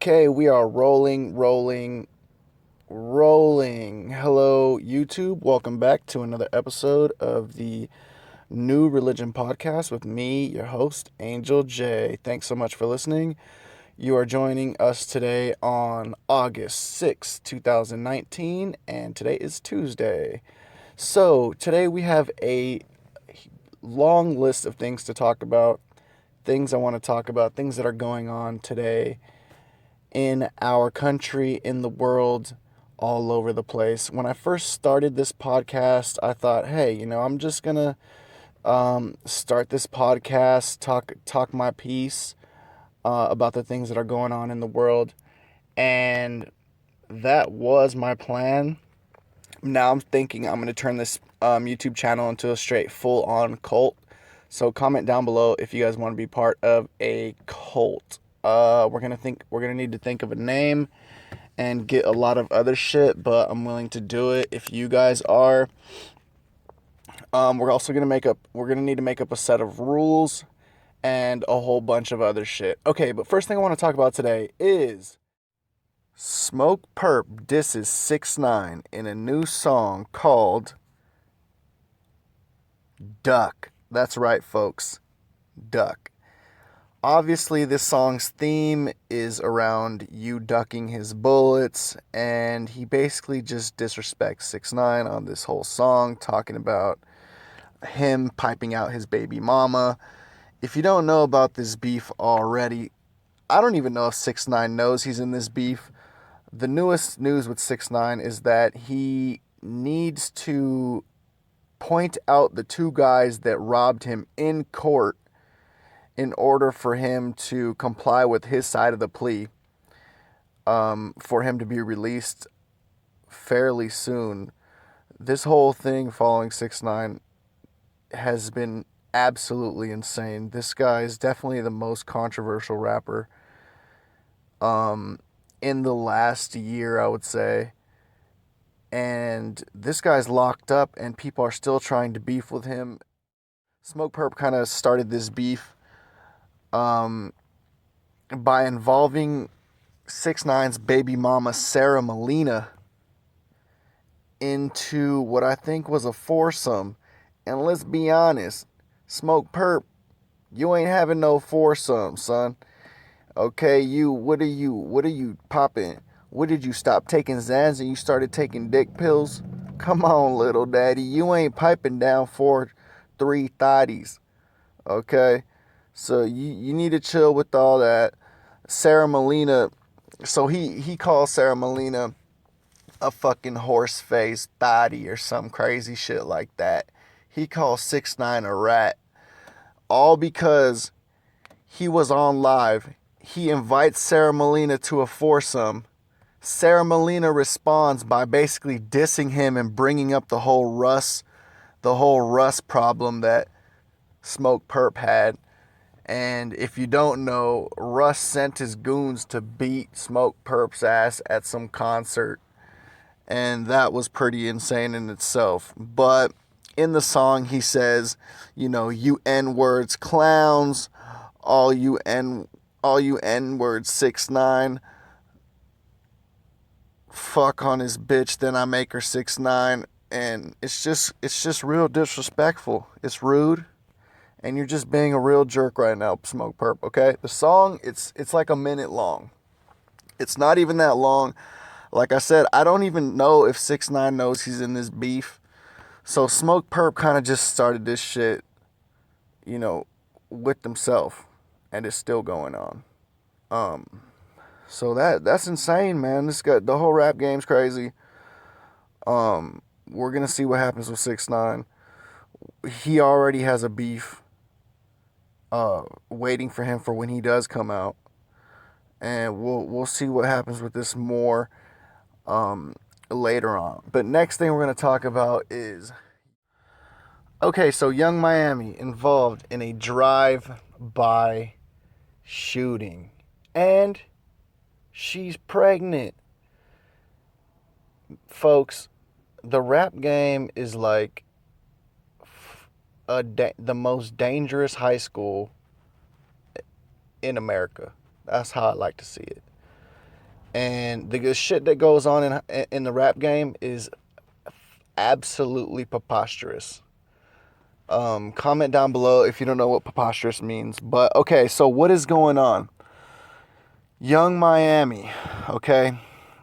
Okay, we are rolling. Hello, YouTube. Welcome back to another episode of the New Religion Podcast with me, your host, Angel J. Thanks so much for listening. You are joining us today on August 6th, 2019, and today is Tuesday. So, today we have a long list of things to talk about, things I want to talk about, things that are going on today in our country, in the world, all over the place. When I first started this podcast, I thought, hey, I'm just gonna start this podcast, talk my piece about the things that are going on in the world, and that was my plan. Now I'm thinking I'm gonna turn this YouTube channel into a straight full-on cult. So comment down below if you guys want to be part of a cult. We're gonna need to think of a name and get a lot of other shit, but I'm willing to do it if you guys are. We're gonna need to make up a set of rules and a whole bunch of other shit. Okay, but first thing I want to talk about today is Smokepurp disses 6ix9ine in a new song called Duck. That's right, folks. Duck. Obviously, this song's theme is around you ducking his bullets, and he basically just disrespects 6ix9ine on this whole song, talking about him piping out his baby mama. If you don't know about this beef already, I don't even know if 6ix9ine knows he's in this beef. The newest news with 6ix9ine is that he needs to point out the two guys that robbed him in court in order for him to comply with his side of the plea, for him to be released fairly soon. This whole thing following 6ix9ine has been absolutely insane. This guy is definitely the most controversial rapper in the last year, I would say. And this guy's locked up and people are still trying to beef with him. Smokepurp kind of started this beef by involving 6ix9ine's baby mama, Sarah Molina, into what I think was a foursome. And let's be honest, Smokepurp, you ain't having no foursome, son. Okay, what are you popping? What, did you stop taking Zans and you started taking dick pills? Come on, little daddy, you ain't piping down 4-3 thotties. Okay? So you need to chill with all that. Sarah Molina, so he calls Sarah Molina a fucking horse face thotty or some crazy shit like that. He calls 6ix9ine a rat. All because he was on live. He invites Sarah Molina to a foursome. Sarah Molina responds by basically dissing him and bringing up the whole Russ problem that Smokepurp had. And if you don't know, Russ sent his goons to beat Smokepurp's ass at some concert. And that was pretty insane in itself. But in the song, he says, you N-words clowns, all you N-words 6ix9ine, fuck on his bitch, then I make her 6ix9ine. And it's just real disrespectful. It's rude. And you're just being a real jerk right now, Smokepurp, okay? The song, it's like a minute long. It's not even that long. Like I said, I don't even know if 6ix9ine knows he's in this beef. So Smokepurp kind of just started this shit, with himself. And it's still going on. So that's insane, man. The whole rap game's crazy. We're going to see what happens with 6ix9ine. He already has a beef waiting for him for when he does come out, and we'll see what happens with this more later on. But next thing we're going to talk about is, okay, so Young Miami involved in a drive-by shooting, and she's pregnant. Folks, the rap game is like the most dangerous high school in America. That's how I like to see it. And the good shit that goes on in the rap game is absolutely preposterous. Comment down below if you don't know what preposterous means. But okay, so what is going on? Young Miami, okay?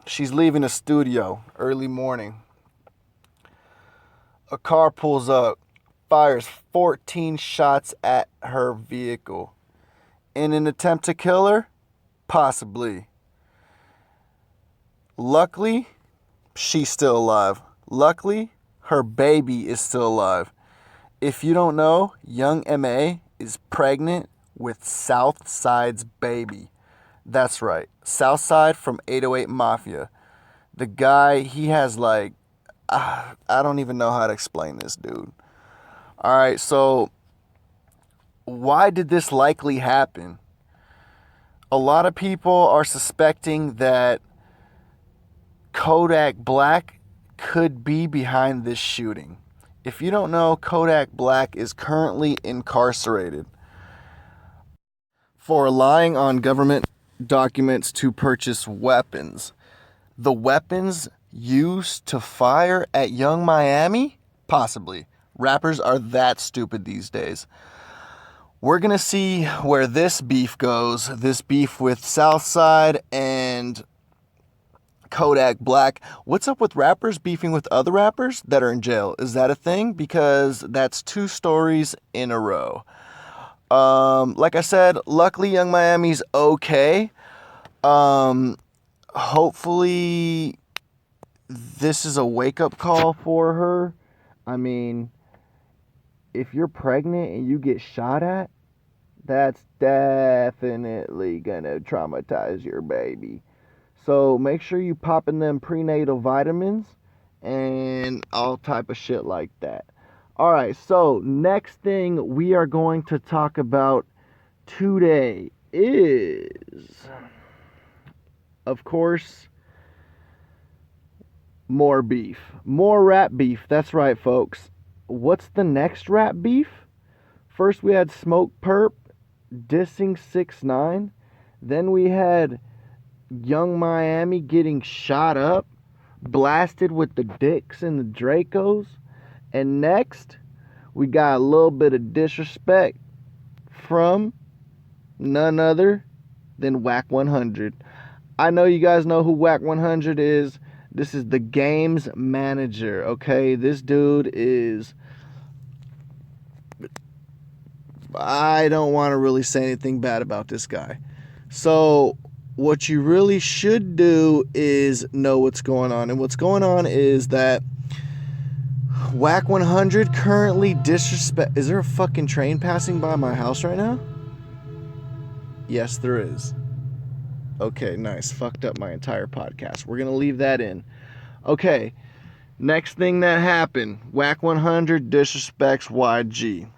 She's leaving a studio early morning. A car pulls up, fires 14 shots at her vehicle. In an attempt to kill her? Possibly. Luckily, she's still alive. Luckily, her baby is still alive. If you don't know, young MA is pregnant with Southside's baby. That's right. Southside from 808 Mafia. The guy, he has like, I don't even know how to explain this dude. All right, so why did this likely happen? A lot of people are suspecting that Kodak Black could be behind this shooting. If you don't know, Kodak Black is currently incarcerated for relying on government documents to purchase weapons. The weapons used to fire at Young Miami? Possibly. Rappers are that stupid these days. We're going to see where this beef goes. This beef with Southside and Kodak Black. What's up with rappers beefing with other rappers that are in jail? Is that a thing? Because that's 2 stories in a row. Like I said, luckily Young Miami's okay. Hopefully this is a wake-up call for her. I mean, if you're pregnant and you get shot at, that's definitely gonna traumatize your baby. So make sure you popping them prenatal vitamins and all type of shit like that. All right, so next thing we are going to talk about today is, of course, more beef. More rap beef. That's right, folks. What's the next rap beef? First we had Smokepurp dissing 6ix9ine. Then we had Young Miami getting shot up, blasted with the Dicks and the Dracos. And next, we got a little bit of disrespect from none other than Wack 100. I know you guys know who Wack 100 is. This is the game's manager, okay? This dude is... I don't want to really say anything bad about this guy. So, what you really should do is know what's going on. And what's going on is that Wack 100 currently disrespect... Is there a fucking train passing by my house right now? Yes, there is. Okay, nice. Fucked up my entire podcast. We're going to leave that in. Okay, next thing that happened. Wack 100 disrespects YG.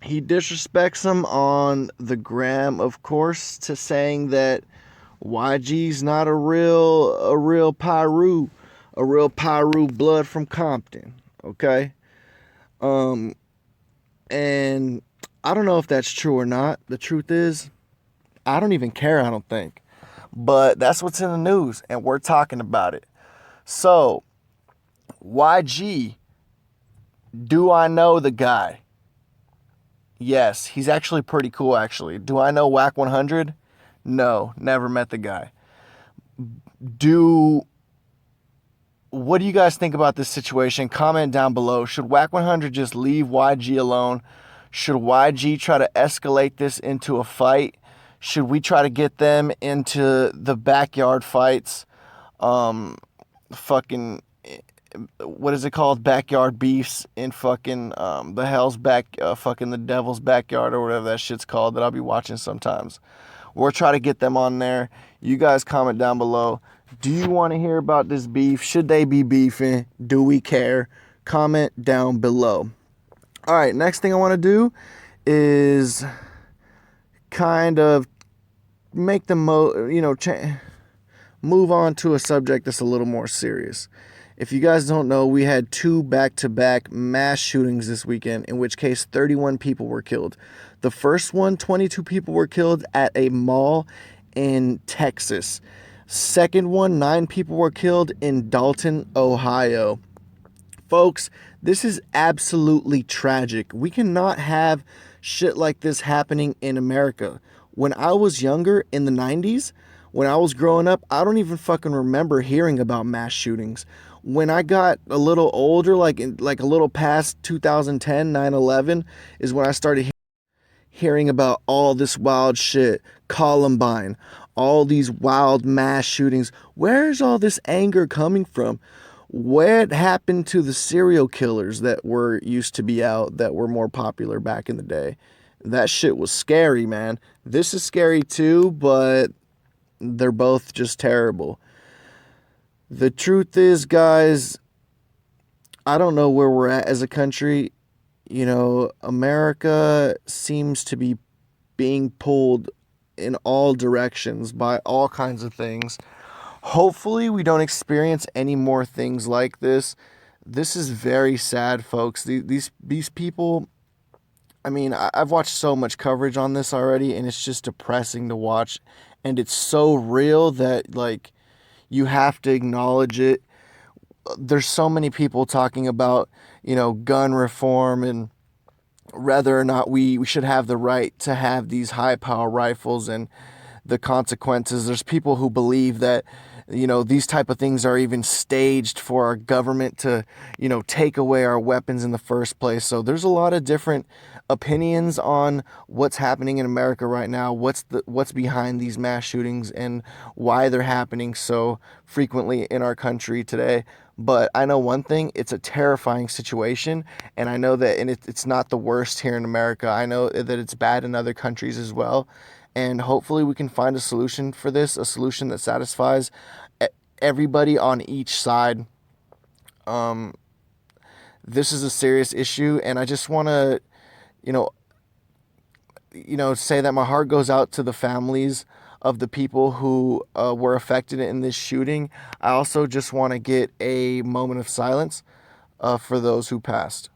He disrespects him on the gram, of course, to saying that YG's not a real Pyru blood from Compton, okay? And I don't know if that's true or not. The truth is, I don't even care, I don't think. But that's what's in the news, and we're talking about it. So, YG, do I know the guy? Yes, he's actually pretty cool, actually. Do I know Wack 100? No, never met the guy. What do you guys think about this situation? Comment down below. Should Wack 100 just leave YG alone? Should YG try to escalate this into a fight? Should we try to get them into the backyard fights? Fucking, what is it called? Backyard beefs in fucking the hell's fucking the devil's backyard or whatever that shit's called that I'll be watching sometimes. We'll try to get them on there. You guys comment down below. Do you want to hear about this beef? Should they be beefing? Do we care? Comment down below. All right, next thing I want to do is kind of make the move on to a subject that's a little more serious. If you guys don't know, we had 2 back-to-back mass shootings this weekend, in which case 31 people were killed. The first one, 22 people were killed at a mall in Texas. Second one, 9 people were killed in Dalton, Ohio. Folks, this is absolutely tragic. We cannot have shit like this happening in America. When I was younger in the 90s, when I was growing up, I don't even fucking remember hearing about mass shootings. When I got a little older, like a little past 2010, 9/11, is when I started hearing about all this wild shit, Columbine, all these wild mass shootings. Where's all this anger coming from? What happened to the serial killers that were used to be out, that were more popular back in the day? That shit was scary, man. This is scary too, but they're both just terrible. The truth is, guys, I don't know where we're at as a country. You know, America seems to be being pulled in all directions by all kinds of things. Hopefully we don't experience any more things like this. This is very sad, folks. These people, I mean, I've watched so much coverage on this already, and it's just depressing to watch. And it's so real that, like, you have to acknowledge it. There's so many people talking about, you know, gun reform and whether or not we should have the right to have these high power rifles and the consequences. There's people who believe that, you know, these type of things are even staged for our government to, you know, take away our weapons in the first place. So there's a lot of different opinions on what's happening in America right now, what's behind these mass shootings and why they're happening so frequently in our country today. But I know one thing, it's a terrifying situation, and I know that it's not the worst here in America. I know that it's bad in other countries as well. And hopefully we can find a solution for this, a solution that satisfies everybody on each side. This is a serious issue, and I just want to, you know, say that my heart goes out to the families of the people who were affected in this shooting. I also just want to get a moment of silence for those who passed.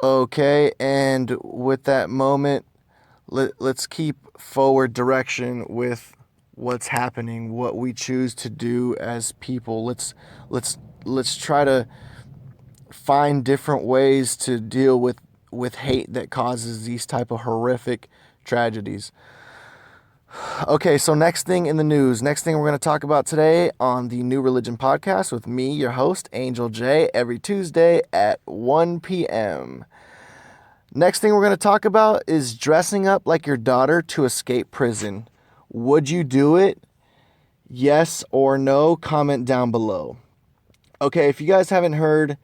Okay, and with that moment, let's keep forward direction with what's happening, what we choose to do as people. Let's try to find different ways to deal with hate that causes these type of horrific tragedies. Okay, so next thing in the news, next thing we're going to talk about today on the New Religion Podcast with me, your host, Angel J, every Tuesday at 1 p.m. Next thing we're going to talk about is dressing up like your daughter to escape prison. Would you do it? Yes or no? Comment down below. Okay, if you guys haven't heard,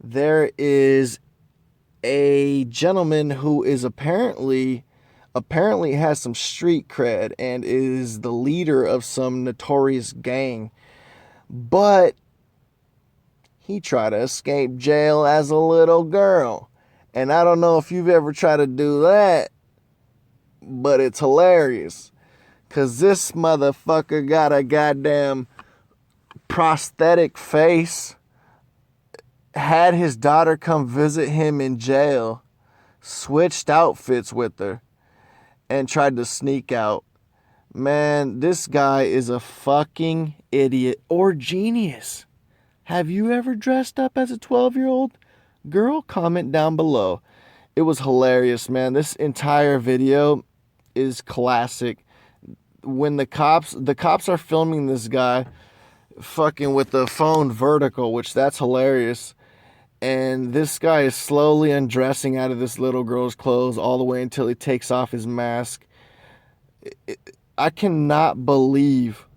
there is a gentleman who is apparently has some street cred and is the leader of some notorious gang, but he tried to escape jail as a little girl. And I don't know if you've ever tried to do that, but it's hilarious, because this motherfucker got a goddamn prosthetic face, had his daughter come visit him in jail, switched outfits with her, and tried to sneak out. Man, this guy is a fucking idiot or genius. Have you ever dressed up as a 12-year-old girl? Comment down below. It was hilarious, man. This entire video is classic. When the cops are filming this guy fucking with the phone vertical, which that's hilarious. And this guy is slowly undressing out of this little girl's clothes all the way until he takes off his mask. I cannot believe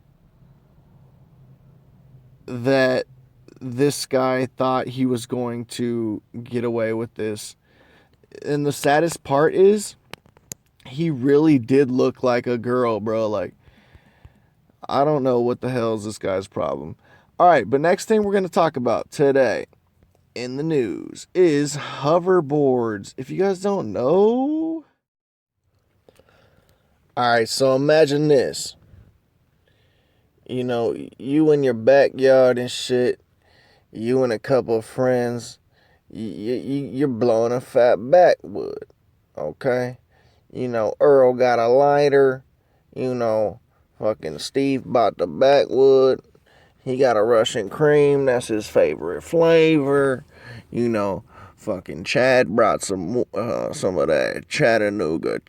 that this guy thought he was going to get away with this. And the saddest part is, he really did look like a girl, bro. Like, I don't know what the hell is this guy's problem. All right, but next thing we're going to talk about today in the news is hoverboards. If you guys don't know, all right, so imagine this. You know, you in your backyard and shit, you and a couple of friends, you're blowing a fat backwood. Okay? Earl got a lighter. Fucking Steve bought the backwood. He got a Russian cream. That's his favorite flavor. Fucking Chad brought some of that Chattanooga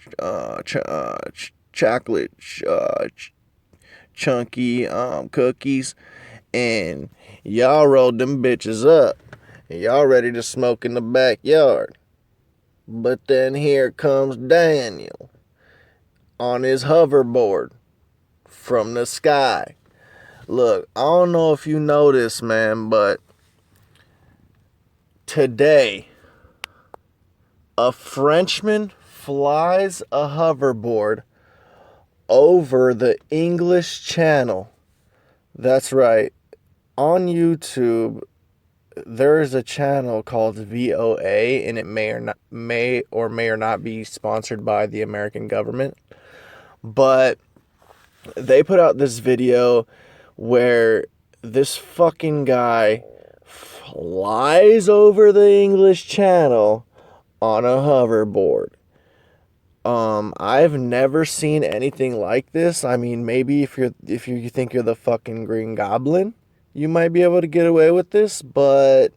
chocolate chunky cookies, and y'all rolled them bitches up, and y'all ready to smoke in the backyard. But then here comes Daniel on his hoverboard from the sky. Look, I don't know if you know this, man, but today, a Frenchman flies a hoverboard over the English Channel. That's right. On YouTube, there is a channel called VOA, and it may or may not be sponsored by the American government. But they put out this video where this fucking guy flies over the English Channel on a hoverboard. I've never seen anything like this. I mean, maybe if you think you're the fucking Green Goblin, you might be able to get away with this, but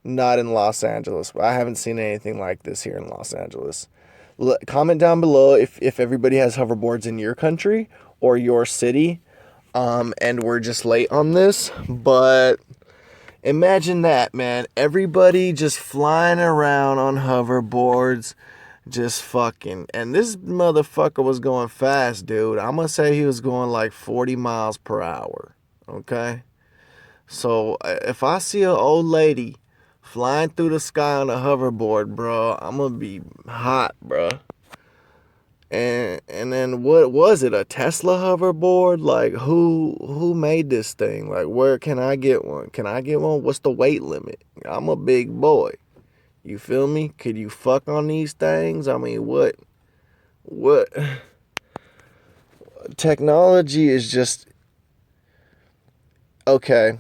not in Los Angeles. I haven't seen anything like this here in Los Angeles. Comment down below if everybody has hoverboards in your country or your city, and we're just late on this, but imagine that, man. Everybody just flying around on hoverboards. Just fucking, and this motherfucker was going fast, dude. I'm gonna say he was going like 40 miles per hour, okay? So if I see an old lady flying through the sky on a hoverboard, bro, I'm gonna be hot, bro. And then what was it, a Tesla hoverboard? Like, who made this thing? Like, where can I get one? Can I get one? What's the weight limit? I'm a big boy. You feel me? Could you fuck on these things? I mean, what? Technology is just... Okay.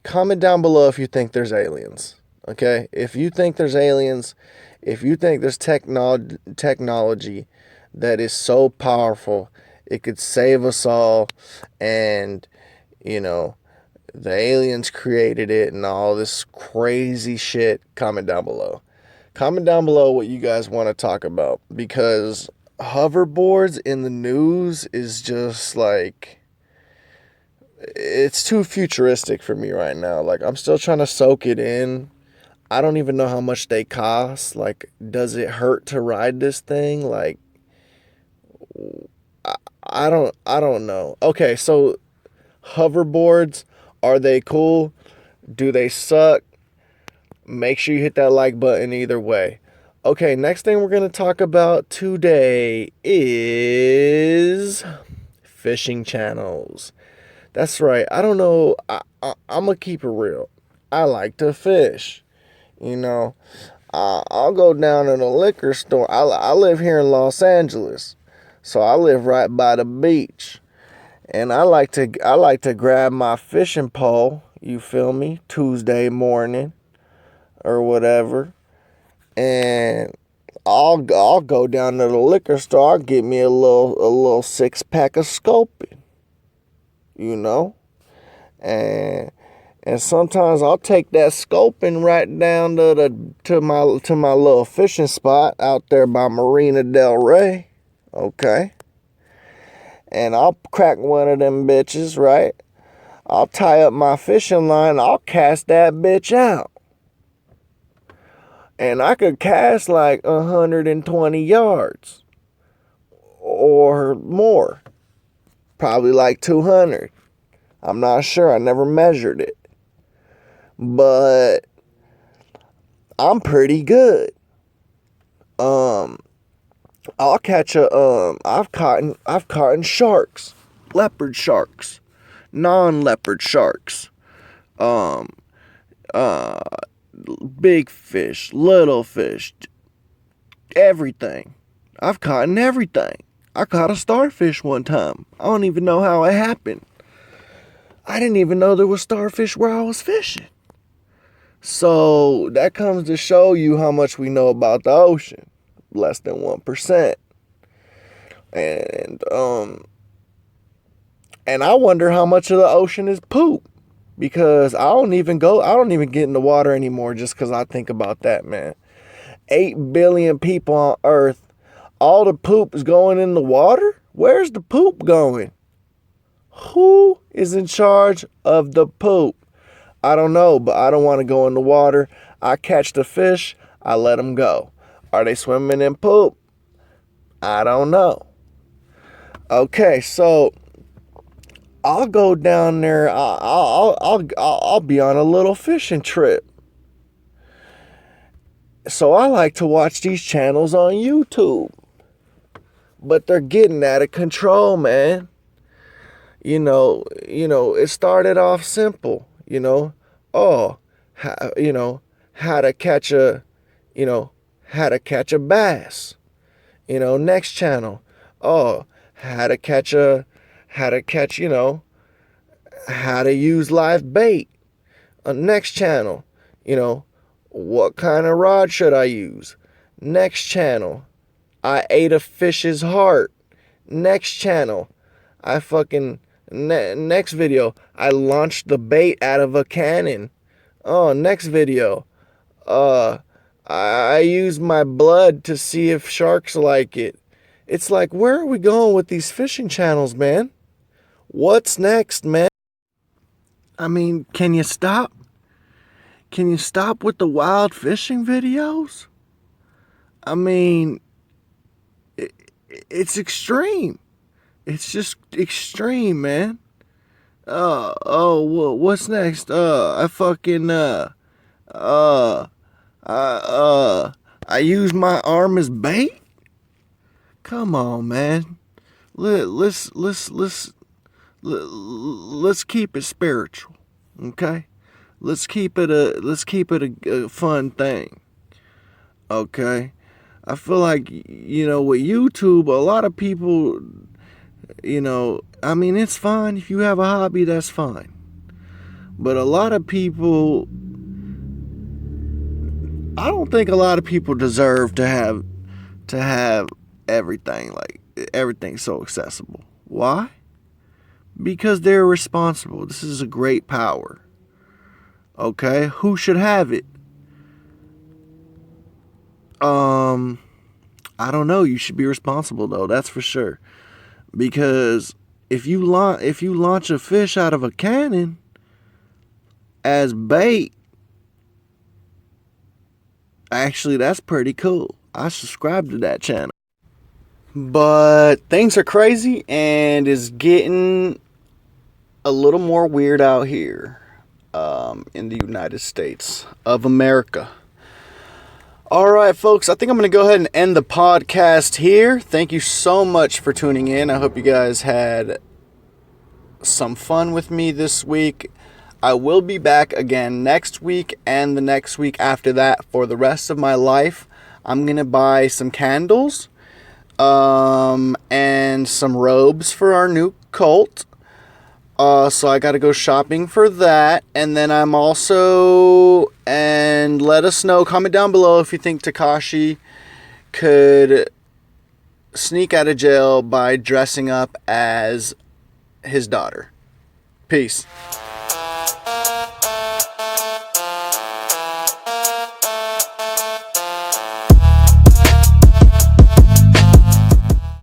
Comment down below if you think there's aliens. Okay? If you think there's aliens, if you think there's technology that is so powerful, it could save us all, and, the aliens created it and all this crazy shit, comment down below. Comment down below what you guys want to talk about, because hoverboards in the news is just like, it's too futuristic for me right now. Like, I'm still trying to soak it in. I don't even know how much they cost. Like, does it hurt to ride this thing? Like, I don't know. Okay, so hoverboards, are they cool? Do they suck? Make sure you hit that like button either way. Okay, next thing we're going to talk about today is fishing channels. That's right. I don't know. I'm going to keep it real. I like to fish. I'll go down to the liquor store. I live here in Los Angeles, so I live right by the beach. And I like to grab my fishing pole, you feel me, Tuesday morning or whatever, and I'll go down to the liquor store. I'll get me a little 6-pack of scoping, and sometimes I'll take that scoping right down to my little fishing spot out there by Marina Del Rey, okay. And I'll crack one of them bitches, right? I'll tie up my fishing line. I'll cast that bitch out. And I could cast like 120 yards. Or more. Probably like 200. I'm not sure. I never measured it. But I'm pretty good. I'll catch I've caught sharks, leopard sharks, non-leopard sharks, big fish, little fish, everything. I've caught everything. I caught a starfish one time. I don't even know how it happened. I didn't even know there was starfish where I was fishing. So that comes to show you how much we know about the ocean. less than 1%. And I wonder how much of the ocean is poop, because I don't even get in the water anymore just because I think about that, man. 8 billion people on Earth, all the poop is going in the water? Where's the poop going? Who is in charge of the poop? I don't know, but I don't want to go in the water. I catch the fish, I let them go. Are they swimming in poop? I don't know. Okay, so I'll go down there. I'll be on a little fishing trip. So I like to watch these channels on YouTube, but they're getting out of control, man. You know, it started off simple. How to catch a bass. Next channel. How to use live bait. Next channel, what kind of rod should I use? Next channel, I ate a fish's heart. Next channel, next video, I launched the bait out of a cannon. Next video, I used my blood to see if sharks like it. It's like, where are we going with these fishing channels, man? What's next, man? I mean, can you stop? Can you stop with the wild fishing videos? I mean, it's extreme. It's just extreme, man. What's next? I use my arm as bait? Come on, man. Let's keep it spiritual, okay? Let's keep it a fun thing, okay? I feel like, with YouTube, a lot of people, I mean, it's fine. If you have a hobby, that's fine. But a lot of people, I don't think a lot of people deserve to have everything, like everything so accessible. Why? Because they're responsible. This is a great power. Okay? Who should have it? I don't know. You should be responsible, though. That's for sure. Because if you launch a fish out of a cannon as bait, actually, that's pretty cool. I subscribe to that channel. But things are crazy and it's getting a little more weird out here in the United States of America. All right, folks, I think I'm going to go ahead and end the podcast here. Thank you so much for tuning in. I hope you guys had some fun with me this week. I will be back again next week and the next week after that for the rest of my life. I'm going to buy some candles and some robes for our new cult. So I got to go shopping for that. And then and let us know, comment down below if you think Tekashi could sneak out of jail by dressing up as his daughter. Peace.